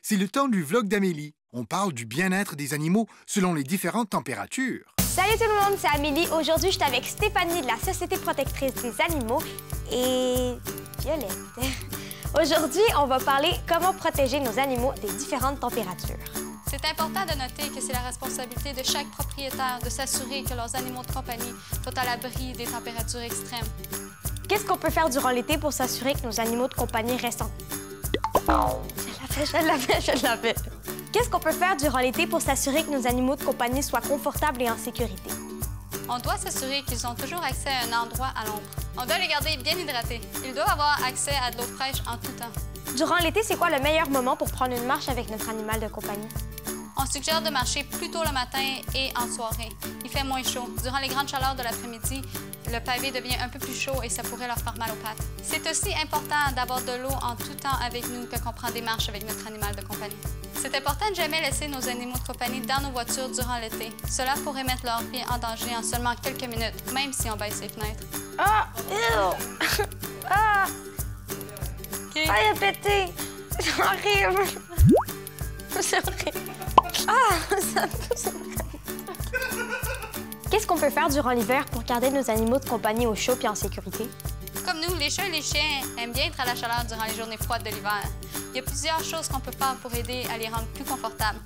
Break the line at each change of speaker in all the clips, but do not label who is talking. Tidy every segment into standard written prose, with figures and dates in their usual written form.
c'est le temps du vlog d'Amélie. On parle du bien-être des animaux selon les différentes températures.
Salut tout le monde, c'est Amélie. Aujourd'hui, je suis avec Stéphanie de la Société protectrice des animaux et Violette. Aujourd'hui, on va parler comment protéger nos animaux des différentes températures.
C'est important de noter que c'est la responsabilité de chaque propriétaire de s'assurer que leurs animaux de compagnie sont à l'abri des températures extrêmes.
Qu'est-ce qu'on peut faire durant l'été pour s'assurer que nos animaux de compagnie restent en... Je l'avais. Qu'est-ce qu'on peut faire durant l'été pour s'assurer que nos animaux de compagnie soient confortables et en sécurité?
On doit s'assurer qu'ils ont toujours accès à un endroit à l'ombre. On doit les garder bien hydratés. Ils doivent avoir accès à de l'eau fraîche en tout temps.
Durant l'été, c'est quoi le meilleur moment pour prendre une marche avec notre animal de compagnie?
On suggère de marcher plus tôt le matin et en soirée. Il fait moins chaud. Durant les grandes chaleurs de l'après-midi, le pavé devient un peu plus chaud et ça pourrait leur faire mal aux pattes. C'est aussi important d'avoir de l'eau en tout temps avec nous quand on prend des marches avec notre animal de compagnie. C'est important de jamais laisser nos animaux de compagnie dans nos voitures durant l'été. Cela pourrait mettre leur vie en danger en seulement quelques minutes, même si on baisse les fenêtres.
Ah! Ew! Ah!
Okay.
Ah, il a pété! C'est horrible! C'est horrible! Ah! Ça... Qu'est-ce qu'on peut faire durant l'hiver pour garder nos animaux de compagnie au chaud et en sécurité?
Comme nous, les chats et les chiens aiment bien être à la chaleur durant les journées froides de l'hiver. Il y a plusieurs choses qu'on peut faire pour aider à les rendre plus confortables.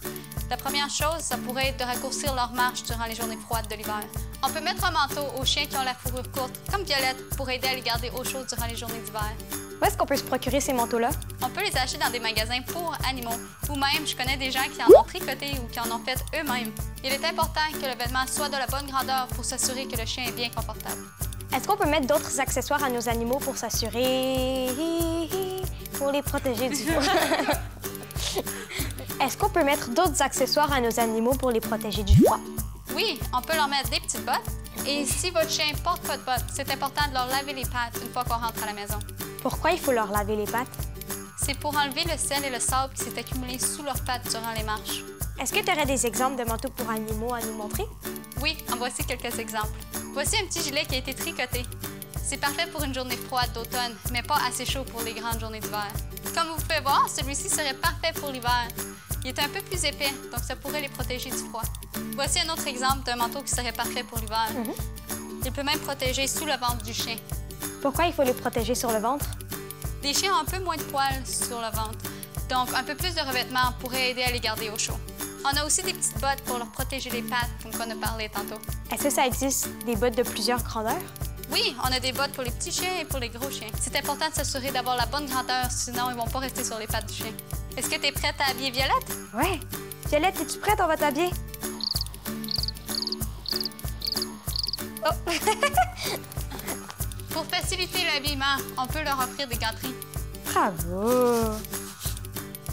La première chose, ça pourrait être de raccourcir leur marche durant les journées froides de l'hiver. On peut mettre un manteau aux chiens qui ont la fourrure courte, comme Violette, pour aider à les garder au chaud durant les journées d'hiver.
Où est-ce qu'on peut se procurer ces manteaux-là?
On peut les acheter dans des magasins pour animaux. Ou même, je connais des gens qui en ont tricoté ou qui en ont fait eux-mêmes. Il est important que le vêtement soit de la bonne grandeur pour s'assurer que le chien est bien confortable.
Est-ce qu'on peut mettre d'autres accessoires à nos animaux pour s'assurer... pour les protéger du froid? Est-ce qu'on peut mettre d'autres accessoires à nos animaux pour les protéger du froid?
Oui, on peut leur mettre des petites bottes. Et si votre chien porte pas de bottes, c'est important de leur laver les pattes une fois qu'on rentre à la maison.
Pourquoi il faut leur laver les pattes?
C'est pour enlever le sel et le sable qui s'est accumulé sous leurs pattes durant les marches.
Est-ce que tu aurais des exemples de manteaux pour animaux à nous montrer?
Oui, en voici quelques exemples. Voici un petit gilet qui a été tricoté. C'est parfait pour une journée froide d'automne, mais pas assez chaud pour les grandes journées d'hiver. Comme vous pouvez voir, celui-ci serait parfait pour l'hiver. Il est un peu plus épais, donc ça pourrait les protéger du froid. Voici un autre exemple d'un manteau qui serait parfait pour l'hiver. Il peut même protéger sous le ventre du chien.
Pourquoi il faut les protéger sur le ventre?
Les chiens ont un peu moins de poils sur le ventre, donc un peu plus de revêtement pourrait aider à les garder au chaud. On a aussi des petites bottes pour leur protéger les pattes, comme on a parlé tantôt.
Est-ce que ça existe des bottes de plusieurs grandeurs?
Oui, on a des bottes pour les petits chiens et pour les gros chiens. C'est important de s'assurer d'avoir la bonne grandeur, sinon ils vont pas rester sur les pattes du chien. Est-ce que tu es prête à habiller Violette?
Ouais. Violette, es-tu prête? On va t'habiller. Oh.
Pour faciliter l'habillement, on peut leur offrir des gâteries.
Bravo!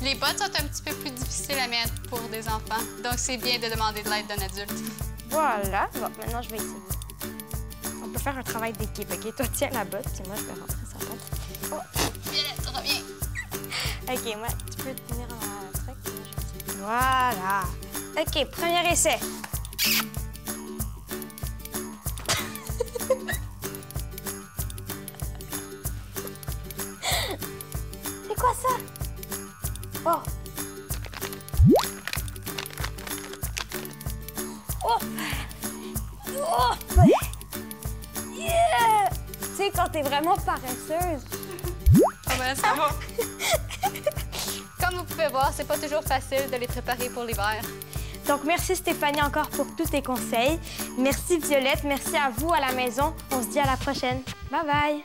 Les bottes sont un petit peu plus difficiles à mettre pour des enfants, donc c'est bien de demander de l'aide d'un adulte.
Voilà. Bon, maintenant, je vais essayer. On peut faire un travail d'équipe, OK? Toi, tiens la botte, puis moi, je vais rentrer sa botte.
Oh. Violette, reviens.
OK, moi, tu peux tenir un truc. Voilà. OK, premier essai. C'est quoi ça? Oh! Oh! Oh! Yeah! Tu sais, quand t'es vraiment paresseuse.
Ah ben, ça va. Comme vous pouvez voir, c'est pas toujours facile de les préparer pour l'hiver.
Donc, merci Stéphanie encore pour tous tes conseils. Merci Violette, merci à vous à la maison. On se dit à la prochaine. Bye bye!